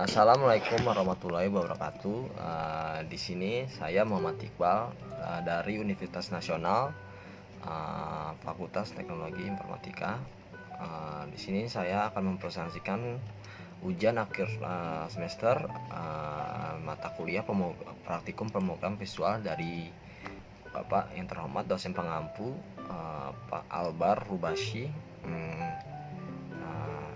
Assalamualaikum warahmatullahi wabarakatuh. Di sini saya Muhammad Iqbal dari Universitas Nasional, Fakultas Teknologi Informatika. Di sini saya akan mempresentasikan ujian akhir semester mata kuliah praktikum pemrogram visual dari Bapak yang terhormat dosen pengampu Pak Albar Rubashi,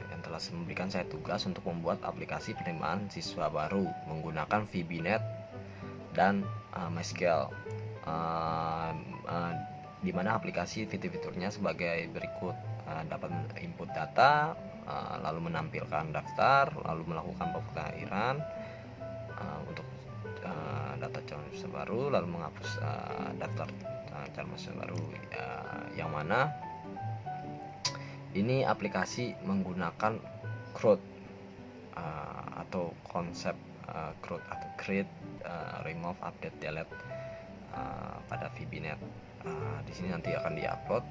yang telah memberikan saya tugas untuk membuat aplikasi penerimaan siswa baru menggunakan VBNet dan MySQL, di mana aplikasi fitur-fiturnya sebagai berikut: dapat input data, lalu menampilkan daftar, lalu melakukan pemutahiran untuk data calon mahasiswa baru, lalu menghapus daftar calon mahasiswa baru, yang mana ini aplikasi menggunakan CRUD atau konsep CRUD atau create, remove, update, delete pada VBNet. Di sini nanti akan diupload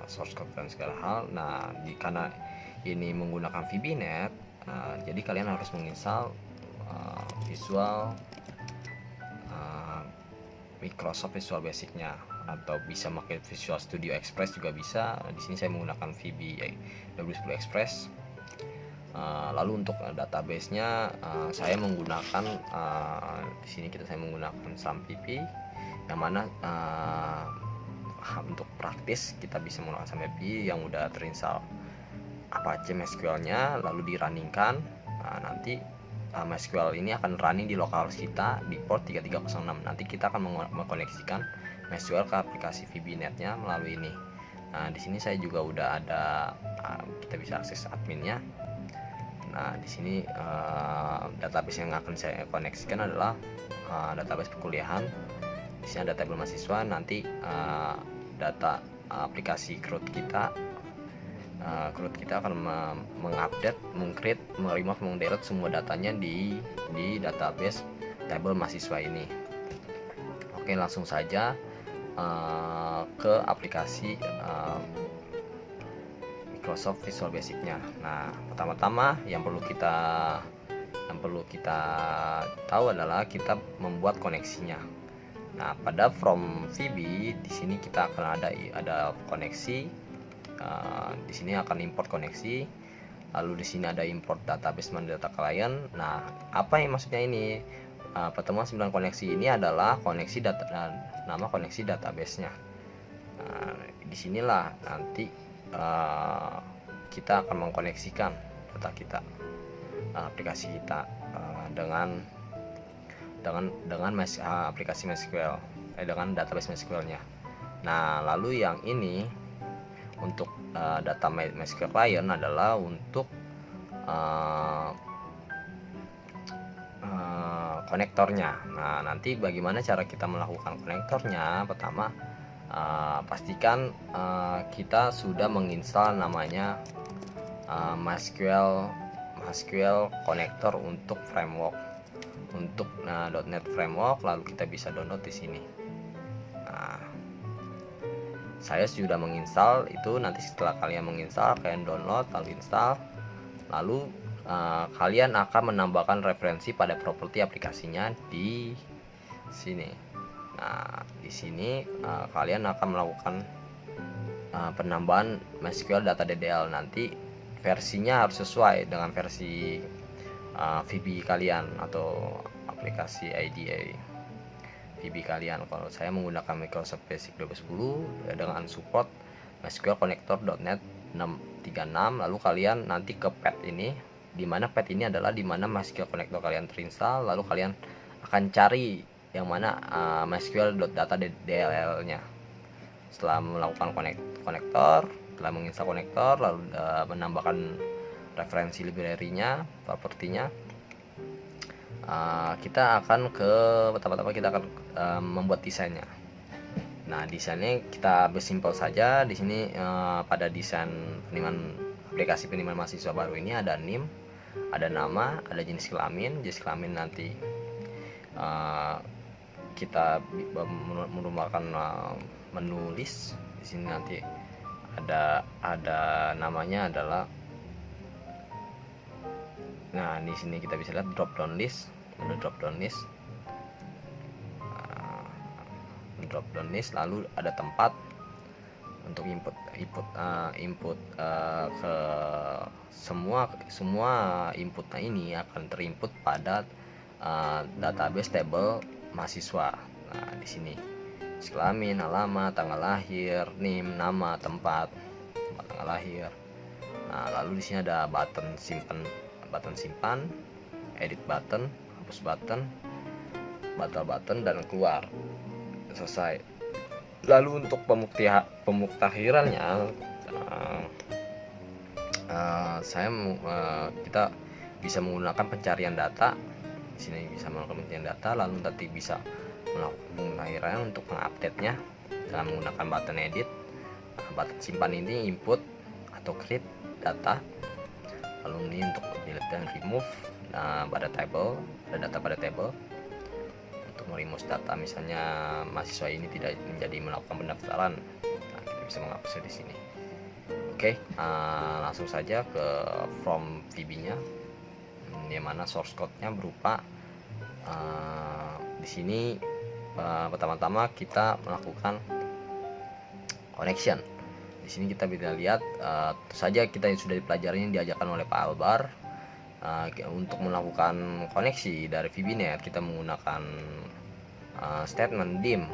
source code dan segala hal. Nah, karena ini menggunakan VBNet, jadi kalian harus menginstal Microsoft Visual Basic-nya, atau bisa pakai Visual Studio Express juga bisa. Di sini saya menggunakan VB W10 Express. Lalu untuk database-nya saya menggunakan di sini saya menggunakan SAMPP, yang mana untuk praktis kita bisa menggunakan SAMPP yang udah terinstall Apache MySQL-nya, lalu di-runningkan. Nanti MySQL ini akan running di localhost kita di port 3306. Nanti kita akan mengkoneksikan MySQL ke aplikasi VBNet-nya melalui ini. Nah, di sini saya juga udah ada, kita bisa akses adminnya. Nah, di sini database yang akan saya koneksikan adalah database perkuliahan. Di sini ada tabel mahasiswa. Nanti data aplikasi CRUD kita akan mengupdate, mengcreate, remove, mendelete semua datanya di database tabel mahasiswa ini. Oke, langsung saja ke aplikasi Microsoft Visual Basic-nya. Nah, pertama-tama yang perlu kita tahu adalah kita membuat koneksinya. Nah, pada from VB di sini kita akan ada koneksi. Di sini akan import koneksi, lalu di sini ada import database data client. Nah, apa yang maksudnya ini? Pertemuan 9 koneksi ini adalah koneksi data dan nama koneksi database-nya. Di sinilah nanti kita akan mengkoneksikan data kita, aplikasi kita dengan aplikasi MySQL, dengan database MySQL-nya. Nah, lalu yang ini untuk data MySQL client adalah untuk konektornya. Nah, nanti bagaimana cara kita melakukan konektornya? Pertama, pastikan kita sudah menginstal namanya MySQL connector untuk framework, untuk .NET framework. Lalu kita bisa download di sini. Nah, saya sudah menginstal itu. Nanti setelah kalian menginstal, kalian download lalu install, lalu kalian akan menambahkan referensi pada properti aplikasinya di sini. Nah, di sini kalian akan melakukan penambahan MySQL data DDL. Nanti versinya harus sesuai dengan versi VB kalian atau aplikasi IDE VB kalian. Kalau saya menggunakan Microsoft Basic 2010 dengan support MySQL Connector.NET 636. Lalu kalian nanti ke path ini, dimana path ini adalah dimana MySQL Connector kalian terinstall. Lalu kalian akan cari yang mana MySQL.data DLL nya. Setelah melakukan konektor, setelah menginstal konektor, lalu menambahkan referensi library-nya, propertinya, kita akan pertama-tama kita akan membuat desainnya. Nah, desainnya kita bersimpel saja. Di sini pada desain aplikasi penerimaan mahasiswa baru ini ada NIM, ada nama, ada jenis kelamin. Jenis kelamin nanti kita merupakan menulis. Di sini nanti ada namanya adalah Nah, di sini kita bisa lihat drop down list, menu drop down list. Drop down list, lalu ada tempat untuk input ke semua inputnya ini akan terinput pada database table mahasiswa. Nah, di sini kelamin, alamat, tanggal lahir, NIM, nama, tempat tanggal lahir. Nah, lalu di sini ada button simpan, edit button, hapus button, batal button, dan keluar. Selesai. Lalu untuk pemuktahirannya kita bisa menggunakan pencarian data. Di sini bisa melakukan pencarian data, lalu nanti bisa melakukan pemuktahiran untuk mengupdate-nya dengan menggunakan button edit. Button simpan ini input atau create data, lalu ini untuk delete dan remove pada table, ada data pada table. Untuk meremoves data, misalnya mahasiswa ini tidak menjadi melakukan pendaftaran, nah, kita bisa menghapusnya di sini. Oke, langsung saja ke from VB-nya, di mana source code-nya berupa di sini. Pertama-tama kita melakukan connection. Di sini kita bisa lihat tentu saja kita yang sudah dipelajari yang diajarkan oleh Pak Albar. Untuk melakukan koneksi dari VBNet kita menggunakan statement dim.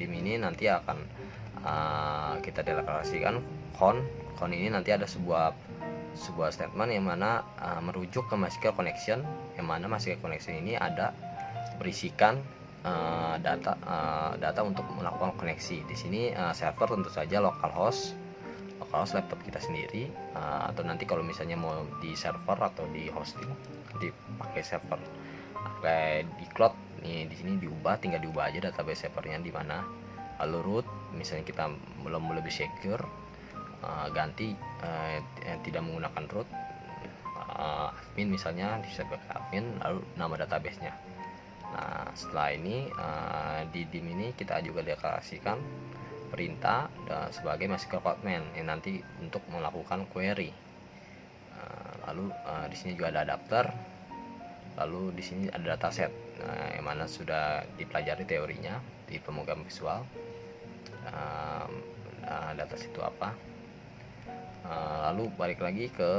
Dim ini nanti akan kita deklarasikan con ini nanti ada sebuah statement yang mana merujuk ke MySQL connection, yang mana MySQL connection ini ada berisikan data untuk melakukan koneksi. Di sini server tentu saja localhost laptop kita sendiri, atau nanti kalau misalnya mau di server atau di hosting dipakai server kayak di cloud nih, di sini tinggal diubah aja database servernya di mana. Lalu root misalnya kita belum lebih secure, ganti tidak menggunakan root, admin misalnya di server admin, lalu nama databasenya. Nah, setelah ini di dim ini kita juga deklarasikan perintah sebagai MySQL codeman yang nanti untuk melakukan query. Lalu di sini juga ada adapter, lalu di sini ada dataset, yang mana sudah dipelajari teorinya di pemrograman visual. Dataset itu apa? Lalu balik lagi ke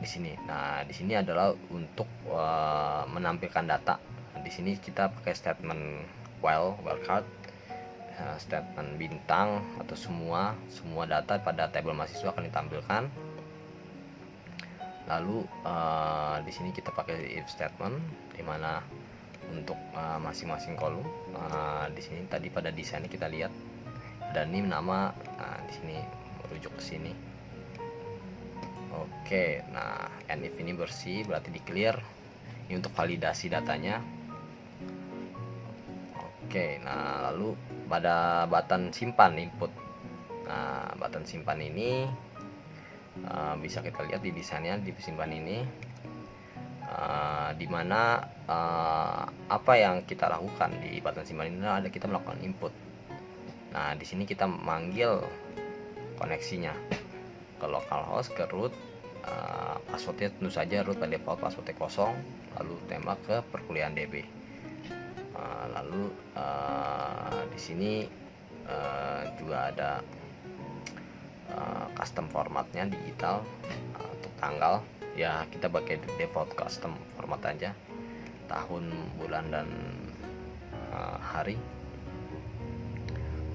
di sini. Nah, di sini adalah untuk menampilkan data. Di sini kita pakai statement wildcard, statement bintang, atau semua data pada tabel mahasiswa akan ditampilkan. Lalu di sini kita pakai if statement, dimana untuk masing-masing kolom. Di sini tadi pada desainnya kita lihat ada nim, nama. Nah, di sini merujuk ke sini. Oke, nah and if ini bersih berarti di clear. Ini untuk validasi datanya. Oke, nah lalu pada button simpan input. Nah, button simpan ini bisa kita lihat di desainnya di simpan ini, dimana apa yang kita lakukan di button simpan ini ada kita melakukan input. Nah, di sini kita manggil koneksinya ke localhost, ke root, passwordnya tentu saja root by default passwordnya kosong, lalu tembak ke perkuliahan DB. Lalu di sini juga ada custom formatnya digital, untuk tanggal ya kita pakai default custom format aja, tahun, bulan, dan hari.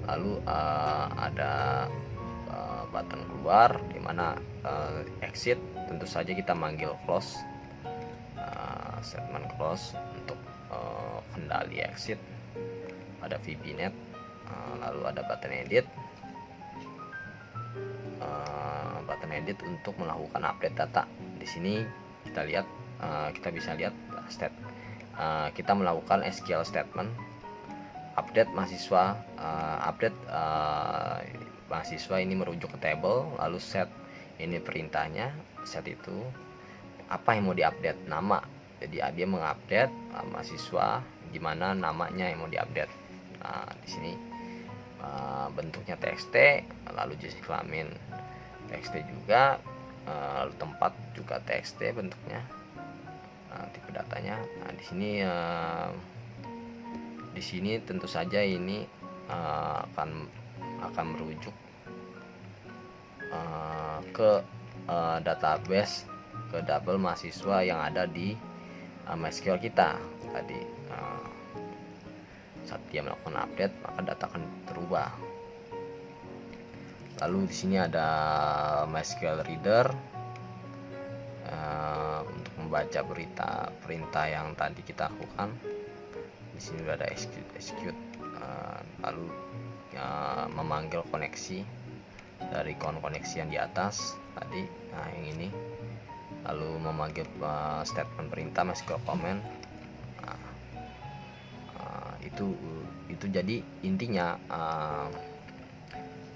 Lalu ada button keluar, dimana exit tentu saja kita manggil close, statement close untuk kendali exit. Ada VBNet, lalu ada button edit, untuk melakukan update data. Di sini kita lihat, kita bisa lihat kita melakukan SQL statement update mahasiswa, mahasiswa ini merujuk ke table, lalu set ini perintahnya, set itu apa yang mau diupdate, nama. Jadi dia mengupdate mahasiswa gimana namanya yang mau diupdate. Nah, di sini bentuknya txt, lalu jenis kelamin txt juga, lalu tempat juga txt bentuknya, tipe datanya. Nah, di sini tentu saja ini akan merujuk ke database, ke double mahasiswa yang ada di MySQL kita tadi. Saat dia melakukan update, maka data akan berubah. Lalu di sini ada MySQL Reader untuk membaca perintah yang tadi kita lakukan. Di sini sudah ada execute, lalu memanggil koneksi dari koneksi yang di atas tadi. Nah, yang ini lalu memanggil statement perintah MySQL command. Itu jadi intinya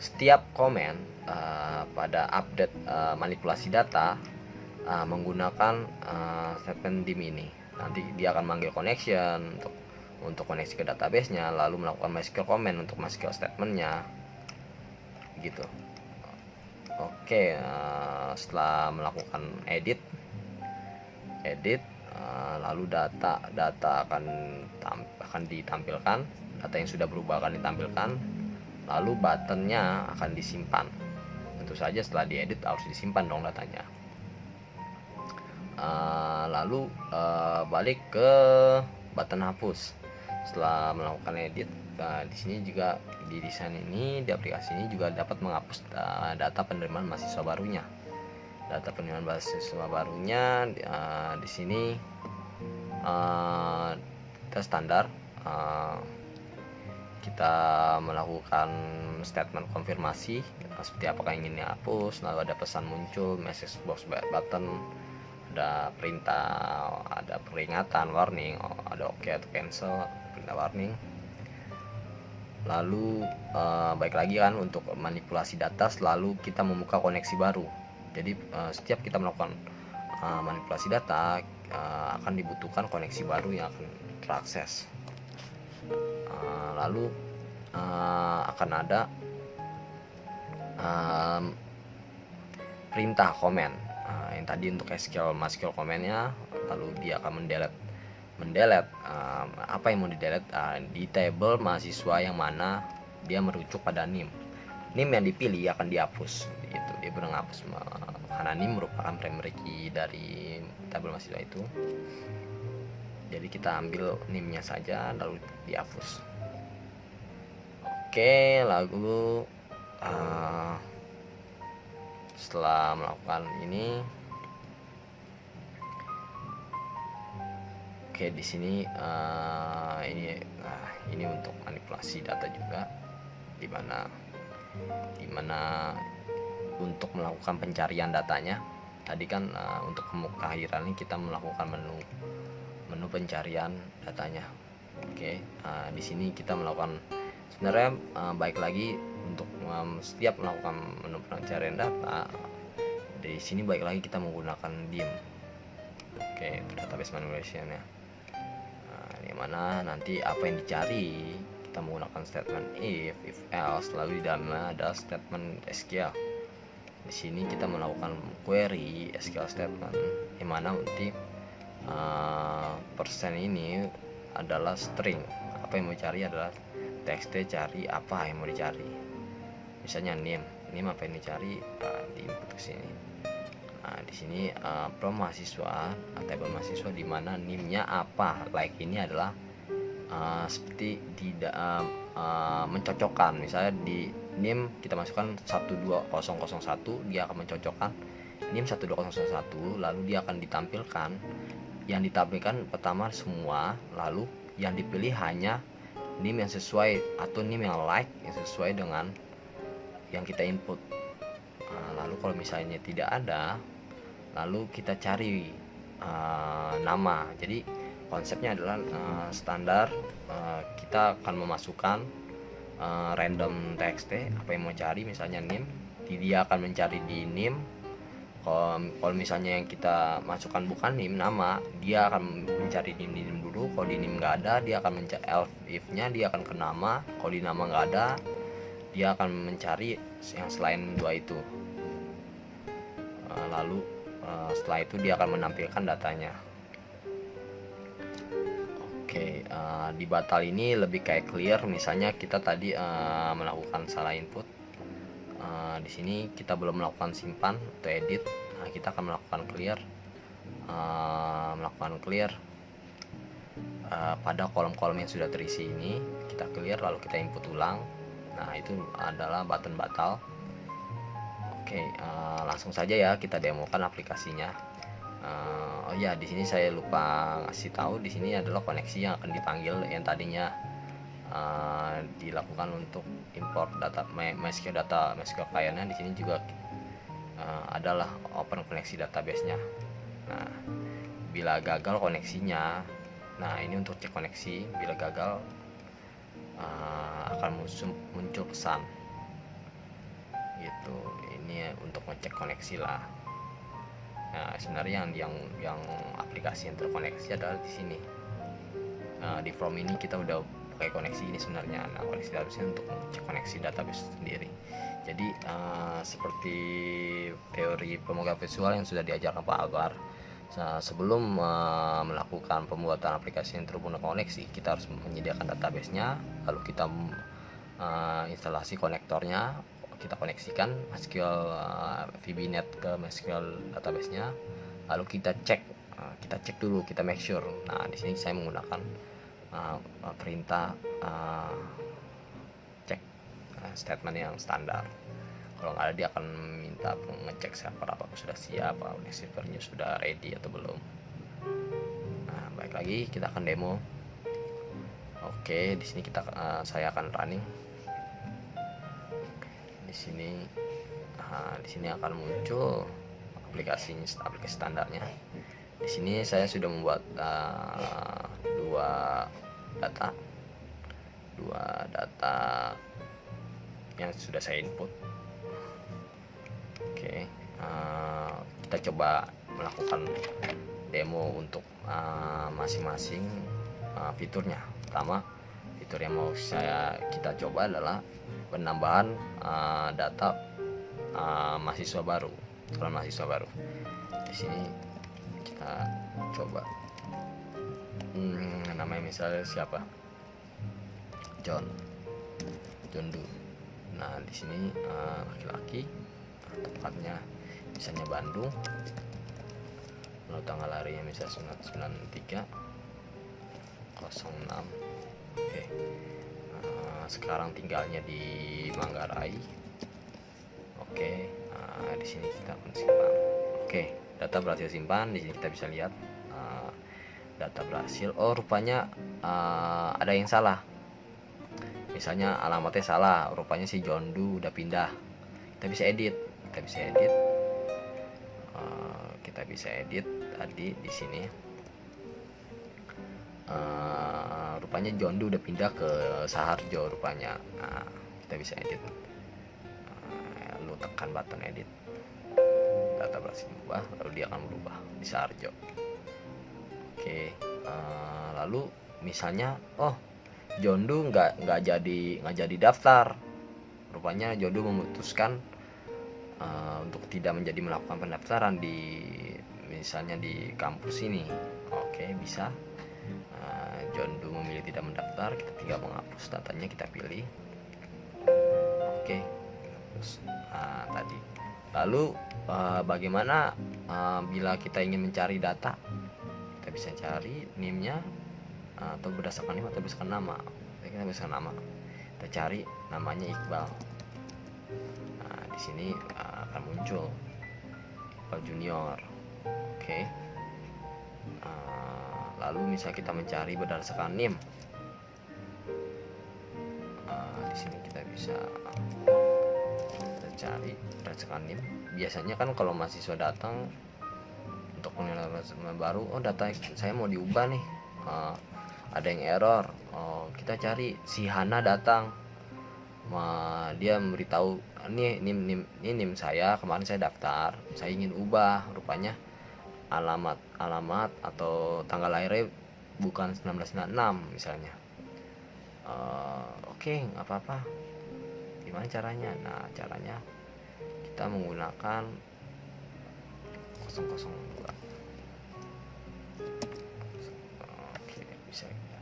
setiap komen pada update manipulasi data menggunakan statement dim ini. Nanti dia akan manggil connection untuk koneksi ke database-nya, lalu melakukan MySQL comment untuk MySQL statement-nya gitu. Oke, setelah melakukan edit, lalu data akan ditampilkan, data yang sudah berubah akan ditampilkan, lalu buttonnya akan disimpan. Tentu saja setelah diedit harus disimpan dong datanya. Lalu balik ke button hapus setelah melakukan edit. Di sini juga di desain ini, di aplikasi ini juga dapat menghapus data penerimaan mahasiswa barunya. Data penerimaan mahasiswa barunya di sini kita standar, kita melakukan statement konfirmasi seperti apakah ingin dihapus, lalu ada pesan muncul, message box button, ada perintah, ada peringatan warning, ada oke atau cancel, perintah warning. Lalu baik lagi kan, untuk manipulasi data selalu kita membuka koneksi baru. Jadi setiap kita melakukan manipulasi data akan dibutuhkan koneksi baru yang akan terakses. Lalu akan ada perintah komen yang tadi untuk MySQL command-nya, lalu dia akan mendelete apa yang mau didelete di table mahasiswa yang mana dia merujuk pada NIM yang dipilih akan dihapus gitu. Dia menghapus karena NIM merupakan primary key dari tabel mahasiswa itu. Jadi kita ambil NIM-nya saja lalu dihapus. Oke, lalu setelah melakukan ini, oke, di sini ini untuk manipulasi data juga, dimana untuk melakukan pencarian datanya tadi kan, untuk kehadiran ini kita melakukan menu pencarian datanya. Oke, di sini kita melakukan sebenarnya baik lagi untuk setiap melakukan menu pencarian data, di sini baik lagi kita menggunakan dim. Oke, itu database manipulation ya. Di mana nanti apa yang dicari kita menggunakan statement if else, lalu di dalamnya ada statement SQL. Di sini kita melakukan query SQL statement, di mana nanti persen ini adalah string. Apa yang mau dicari adalah txt, cari apa yang mau dicari. Misalnya name apa yang dicari, di input ke sini. Di sini from mahasiswa, table mahasiswa di mana NIM-nya apa. Like ini adalah seperti tidak mencocokkan. Misalnya di NIM kita masukkan 12001, dia akan mencocokkan NIM 12001, lalu dia akan ditampilkan. Yang ditampilkan pertama semua, lalu yang dipilih hanya NIM yang sesuai atau NIM yang like yang sesuai dengan yang kita input. Lalu kalau misalnya tidak ada, lalu kita cari nama. Jadi konsepnya adalah standar, kita akan memasukkan random txt apa yang mau cari, misalnya NIM, dia akan mencari di NIM. Kalau misalnya yang kita masukkan bukan NIM nama, dia akan mencari di NIM dulu. Kalau di NIM nggak ada, dia akan mencari else if-nya, dia akan ke nama. Kalau di nama nggak ada, dia akan mencari yang selain dua itu. Lalu setelah itu dia akan menampilkan datanya. Oke, di batal ini lebih kayak clear. Misalnya kita tadi melakukan salah input. Di sini kita belum melakukan simpan atau edit. Nah, kita akan melakukan clear, pada kolom-kolom yang sudah terisi ini. Kita clear lalu kita input ulang. Nah, itu adalah button batal. Oke, langsung saja ya kita demokan aplikasinya. Oh ya, di sini saya lupa ngasih tahu, di sini adalah koneksi yang akan dipanggil yang tadinya dilakukan untuk import data MySQL client-nya. Di sini juga adalah open koneksi database-nya. Nah, bila gagal koneksinya, nah ini untuk cek koneksi. Bila gagal akan muncul pesan gitu. Ini untuk ngecek koneksi lah. Nah, sebenarnya yang aplikasi yang terkoneksi adalah di sini. Nah, di form ini kita udah pakai koneksi ini sebenarnya. Nah, koneksi harusnya untuk cek koneksi database sendiri. Jadi seperti teori pemrograman visual yang sudah diajarkan Pak Albar, sebelum melakukan pembuatan aplikasi yang terhubung dengan koneksi, kita harus menyediakan database-nya, lalu kita instalasi konektornya, kita koneksikan MySQL VBNet ke MySQL database-nya, lalu kita cek dulu, kita make sure. Nah, di sini saya menggunakan perintah cek statement yang standar. Kalau nggak ada, dia akan minta ngecek server apakah sudah siap, apakah servernya sudah ready atau belum. Nah, baik lagi kita akan demo. Oke, di sini saya akan running. Di sini akan muncul aplikasi standarnya. Di sini saya sudah membuat dua data yang sudah saya input. Oke, kita coba melakukan demo untuk masing-masing fiturnya. Pertama, fitur yang mau kita coba adalah penambahan data mahasiswa baru, calon mahasiswa baru. Di sini kita coba namanya misalnya siapa, John Doe. Nah, di sini laki-laki, tempatnya misalnya Bandung, lalu tanggal lahirnya misalnya 93 06. Oke. Sekarang tinggalnya di Manggarai. Oke, di sini kita akan simpan. Oke, data berhasil simpan. Di sini kita bisa lihat data berhasil. Oh, rupanya ada yang salah. Misalnya alamatnya salah, rupanya si John Doe udah pindah. Kita bisa edit. Kita bisa edit tadi di sini. Rupanya John Doe udah pindah ke Saharjo rupanya. Nah, kita bisa edit. Lalu tekan button edit, data berhasil berubah, lalu dia akan berubah di Saharjo. Oke, lalu misalnya John Doe nggak jadi daftar. Rupanya John Doe memutuskan untuk tidak melakukan pendaftaran misalnya di kampus ini. Oke, bisa. John Doe memilih tidak mendaftar, kita tinggal menghapus datanya, kita pilih. Oke, tadi. Lalu bagaimana bila kita ingin mencari data? Kita bisa cari NIM-nya atau berdasarkan NIM atau berdasarkan nama. Kita berdasarkan nama. Kita cari namanya Iqbal. Nah, di sini akan muncul Iqbal Junior. Oke. Lalu misalnya kita mencari berdasarkan NIM, di sini kita bisa cari berdasarkan NIM. Biasanya kan kalau mahasiswa datang untuk penilaian baru, data saya mau diubah nih, ada yang error. Kita cari si Hana datang, dia memberitahu ini NIM saya, kemarin saya daftar, saya ingin ubah, rupanya alamat atau tanggal lahirnya bukan 1996 misalnya. Oke, nggak apa-apa, Gimana caranya? Nah, caranya kita menggunakan 002. Oke, bisa ya.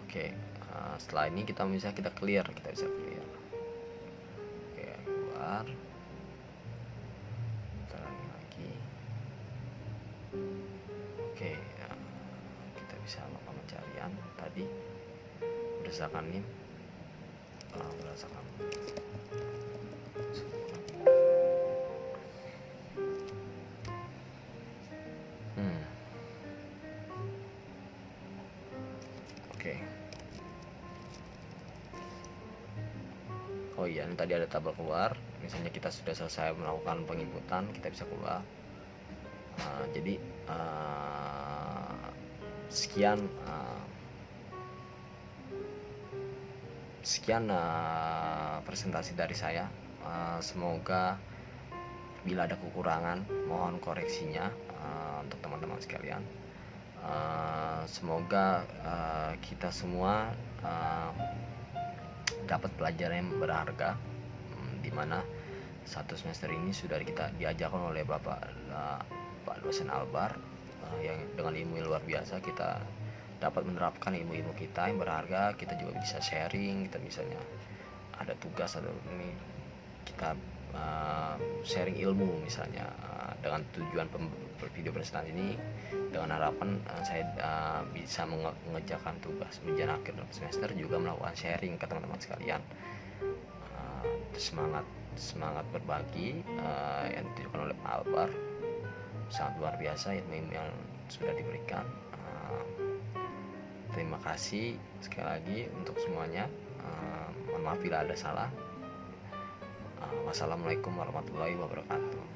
Oke, setelah ini kita bisa clear, Oke, keluar. Terang lagi. Oke, kita bisa melakukan pencarian tadi berdasarkan NIM, berdasarkan Oke. Oh iya, ini tadi ada tabel keluar. Misalnya kita sudah selesai melakukan penginputan, kita bisa keluar. Jadi sekian presentasi dari saya. Semoga bila ada kekurangan mohon koreksinya untuk teman-teman sekalian. Semoga kita semua dapat pelajaran yang berharga, di mana satu semester ini sudah kita diajarkan oleh Pak dosen Albar, yang dengan ilmu yang luar biasa. Kita dapat menerapkan ilmu-ilmu kita yang berharga. Kita juga bisa sharing, kita misalnya ada tugas atau ini kita sharing ilmu misalnya, dengan tujuan video presentasi ini dengan harapan saya bisa mengerjakan tugas ujian akhir dalam semester, juga melakukan sharing ke teman-teman sekalian. Semangat berbagi yang ditunjukkan oleh Pak Albar, sangat luar biasa ilmu yang sudah diberikan. Terima kasih sekali lagi untuk semuanya. Mohon maaf bila ada salah. Wassalamualaikum warahmatullahi wabarakatuh.